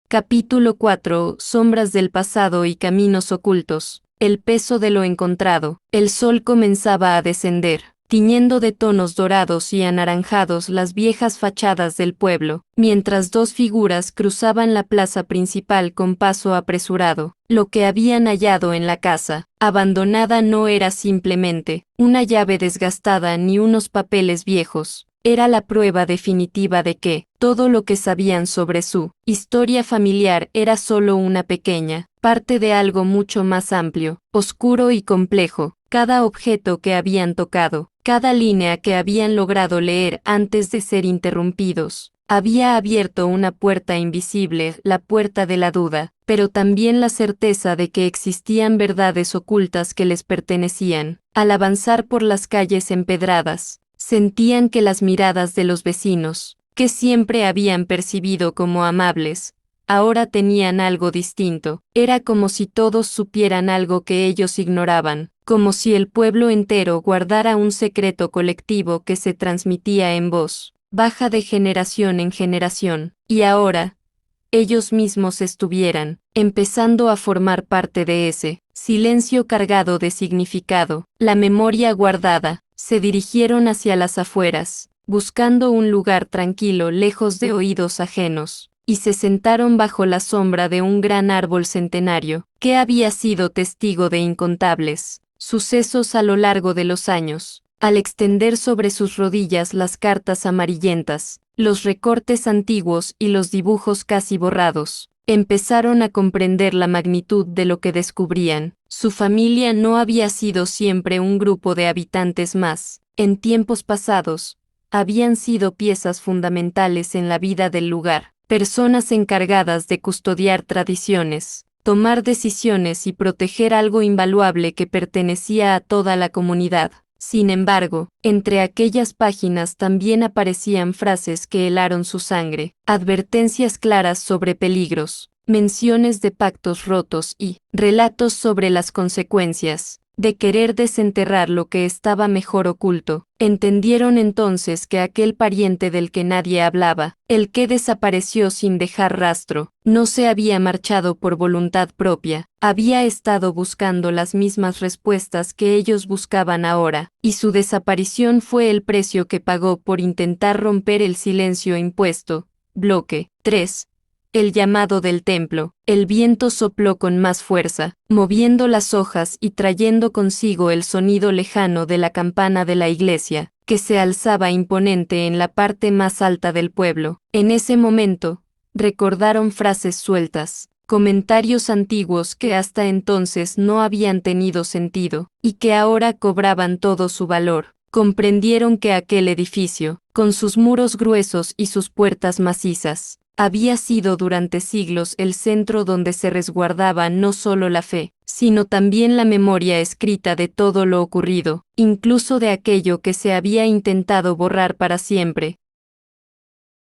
Capítulo 4. Sombras del pasado y caminos ocultos. El peso de lo encontrado. El sol comenzaba a descender, tiñendo de tonos dorados y anaranjados las viejas fachadas del pueblo, mientras dos figuras cruzaban la plaza principal con paso apresurado. Lo que habían hallado en la casa abandonada no era simplemente una llave desgastada ni unos papeles viejos. Era la prueba definitiva de que todo lo que sabían sobre su historia familiar era solo una pequeña parte de algo mucho más amplio, oscuro y complejo. Cada objeto que habían tocado, cada línea que habían logrado leer antes de ser interrumpidos, había abierto una puerta invisible, la puerta de la duda, pero también la certeza de que existían verdades ocultas que les pertenecían. Al avanzar por las calles empedradas, sentían que las miradas de los vecinos, que siempre habían percibido como amables, ahora tenían algo distinto. Era como si todos supieran algo que ellos ignoraban, como si el pueblo entero guardara un secreto colectivo que se transmitía en voz baja de generación en generación, y ahora, ellos mismos estuvieran empezando a formar parte de ese silencio cargado de significado. La memoria guardada. Se dirigieron hacia las afueras, buscando un lugar tranquilo lejos de oídos ajenos, y se sentaron bajo la sombra de un gran árbol centenario, que había sido testigo de incontables sucesos a lo largo de los años. Al extender sobre sus rodillas las cartas amarillentas, los recortes antiguos y los dibujos casi borrados, empezaron a comprender la magnitud de lo que descubrían. Su familia no había sido siempre un grupo de habitantes más. En tiempos pasados, habían sido piezas fundamentales en la vida del lugar, personas encargadas de custodiar tradiciones, tomar decisiones y proteger algo invaluable que pertenecía a toda la comunidad. Sin embargo, entre aquellas páginas también aparecían frases que helaron su sangre, advertencias claras sobre peligros, menciones de pactos rotos y relatos sobre las consecuencias de querer desenterrar lo que estaba mejor oculto. Entendieron entonces que aquel pariente del que nadie hablaba, el que desapareció sin dejar rastro, no se había marchado por voluntad propia, había estado buscando las mismas respuestas que ellos buscaban ahora, y su desaparición fue el precio que pagó por intentar romper el silencio impuesto. Bloque 3. El llamado del templo. El viento sopló con más fuerza, moviendo las hojas y trayendo consigo el sonido lejano de la campana de la iglesia, que se alzaba imponente en la parte más alta del pueblo. En ese momento, recordaron frases sueltas, comentarios antiguos que hasta entonces no habían tenido sentido, y que ahora cobraban todo su valor. Comprendieron que aquel edificio, con sus muros gruesos y sus puertas macizas, había sido durante siglos el centro donde se resguardaba no solo la fe, sino también la memoria escrita de todo lo ocurrido, incluso de aquello que se había intentado borrar para siempre.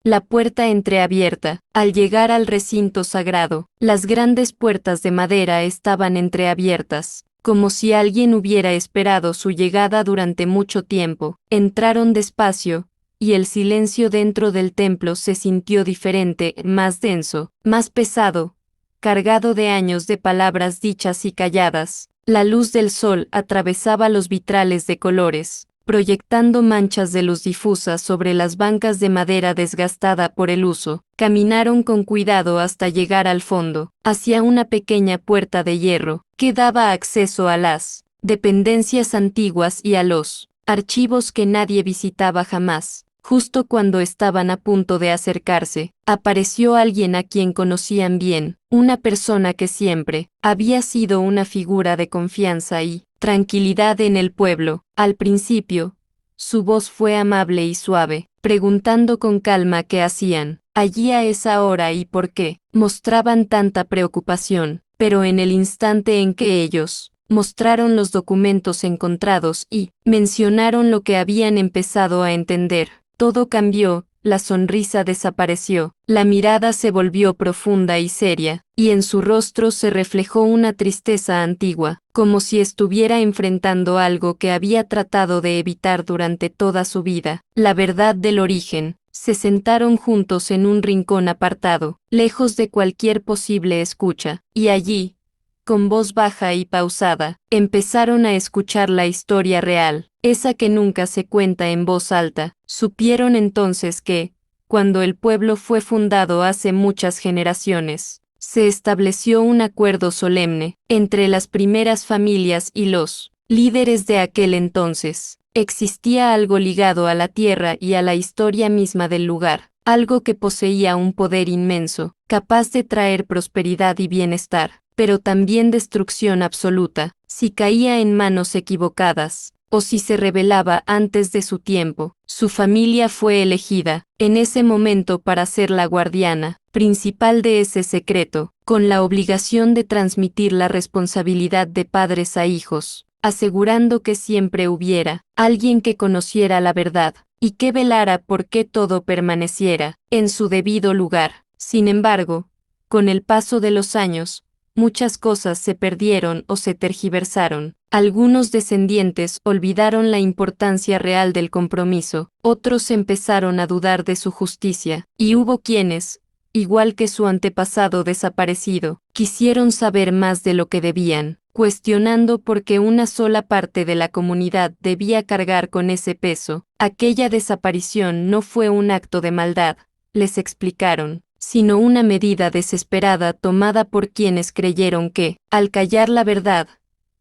La puerta entreabierta. Al llegar al recinto sagrado, las grandes puertas de madera estaban entreabiertas, como si alguien hubiera esperado su llegada durante mucho tiempo. Entraron despacio, y el silencio dentro del templo se sintió diferente, más denso, más pesado, cargado de años de palabras dichas y calladas. La luz del sol atravesaba los vitrales de colores, proyectando manchas de luz difusa sobre las bancas de madera desgastada por el uso. Caminaron con cuidado hasta llegar al fondo, hacia una pequeña puerta de hierro, que daba acceso a las dependencias antiguas y a los archivos que nadie visitaba jamás. Justo cuando estaban a punto de acercarse, apareció alguien a quien conocían bien, una persona que siempre había sido una figura de confianza y tranquilidad en el pueblo. Al principio, su voz fue amable y suave, preguntando con calma qué hacían allí a esa hora y por qué mostraban tanta preocupación, pero en el instante en que ellos mostraron los documentos encontrados y mencionaron lo que habían empezado a entender, todo cambió. La sonrisa desapareció, la mirada se volvió profunda y seria, y en su rostro se reflejó una tristeza antigua, como si estuviera enfrentando algo que había tratado de evitar durante toda su vida, la verdad del origen Se sentaron juntos en un rincón apartado, lejos de cualquier posible escucha, y allí, con voz baja y pausada, empezaron a escuchar la historia real, esa que nunca se cuenta en voz alta. Supieron entonces que, cuando el pueblo fue fundado hace muchas generaciones, se estableció un acuerdo solemne entre las primeras familias y los líderes de aquel entonces. Existía algo ligado a la tierra y a la historia misma del lugar, algo que poseía un poder inmenso, capaz de traer prosperidad y bienestar, pero también destrucción absoluta, si caía en manos equivocadas, o si se rebelaba antes de su tiempo. Su familia fue elegida, en ese momento, para ser la guardiana principal de ese secreto, con la obligación de transmitir la responsabilidad de padres a hijos, asegurando que siempre hubiera alguien que conociera la verdad, y que velara por que todo permaneciera en su debido lugar. Sin embargo, con el paso de los años, muchas cosas se perdieron o se tergiversaron. Algunos descendientes olvidaron la importancia real del compromiso, otros empezaron a dudar de su justicia, y hubo quienes, igual que su antepasado desaparecido, quisieron saber más de lo que debían, cuestionando por qué una sola parte de la comunidad debía cargar con ese peso. Aquella desaparición no fue un acto de maldad, les explicaron, sino una medida desesperada tomada por quienes creyeron que, al callar la verdad,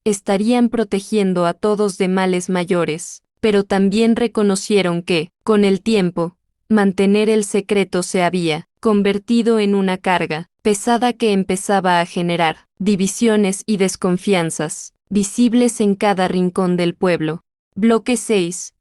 estarían protegiendo a todos de males mayores, pero también reconocieron que, con el tiempo, mantener el secreto se había convertido en una carga pesada que empezaba a generar divisiones y desconfianzas, visibles en cada rincón del pueblo. Bloque 6.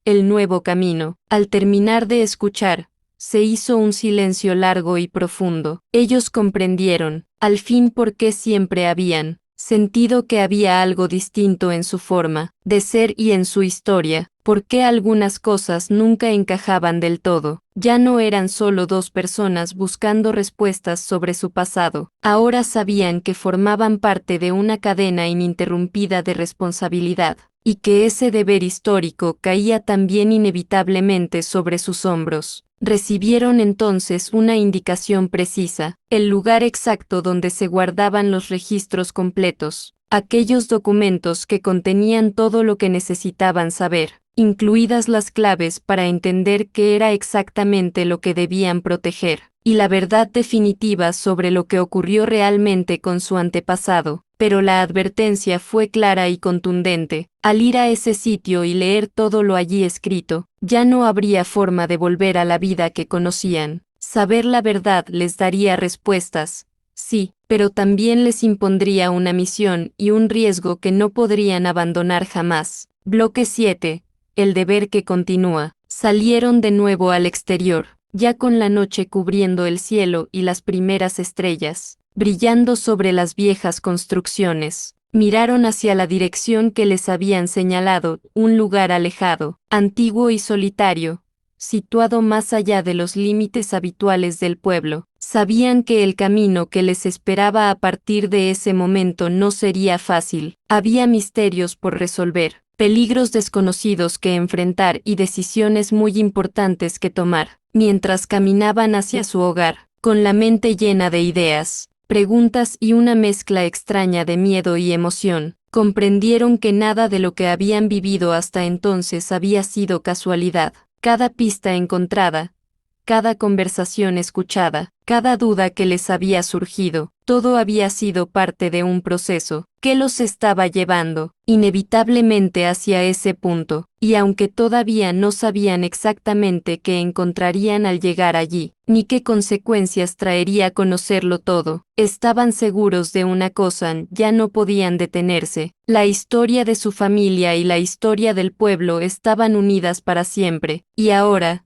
El nuevo camino. Al terminar de escuchar, se hizo un silencio largo y profundo. Ellos comprendieron, al fin, por qué siempre habían sentido que había algo distinto en su forma de ser y en su historia, por qué algunas cosas nunca encajaban del todo. Ya no eran solo dos personas buscando respuestas sobre su pasado, ahora sabían que formaban parte de una cadena ininterrumpida de responsabilidad, y que ese deber histórico caía también inevitablemente sobre sus hombros. Recibieron entonces una indicación precisa, el lugar exacto donde se guardaban los registros completos, aquellos documentos que contenían todo lo que necesitaban saber, incluidas las claves para entender qué era exactamente lo que debían proteger, y la verdad definitiva sobre lo que ocurrió realmente con su antepasado. Pero la advertencia fue clara y contundente. Al ir a ese sitio y leer todo lo allí escrito, ya no habría forma de volver a la vida que conocían. Saber la verdad les daría respuestas, sí, pero también les impondría una misión y un riesgo que no podrían abandonar jamás. Bloque 7. El deber que continúa. Salieron de nuevo al exterior, ya con la noche cubriendo el cielo y las primeras estrellas brillando sobre las viejas construcciones. Miraron hacia la dirección que les habían señalado, un lugar alejado, antiguo y solitario, situado más allá de los límites habituales del pueblo. Sabían que el camino que les esperaba a partir de ese momento no sería fácil. Había misterios por resolver, peligros desconocidos que enfrentar y decisiones muy importantes que tomar. Mientras caminaban hacia su hogar, con la mente llena de ideas, preguntas y una mezcla extraña de miedo y emoción, comprendieron que nada de lo que habían vivido hasta entonces había sido casualidad. Cada pista encontrada, cada conversación escuchada, cada duda que les había surgido, todo había sido parte de un proceso que los estaba llevando inevitablemente hacia ese punto, y aunque todavía no sabían exactamente qué encontrarían al llegar allí, ni qué consecuencias traería conocerlo todo, estaban seguros de una cosa: ya no podían detenerse. La historia de su familia y la historia del pueblo estaban unidas para siempre, y ahora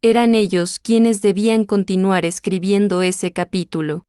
eran ellos quienes debían continuar escribiendo ese capítulo.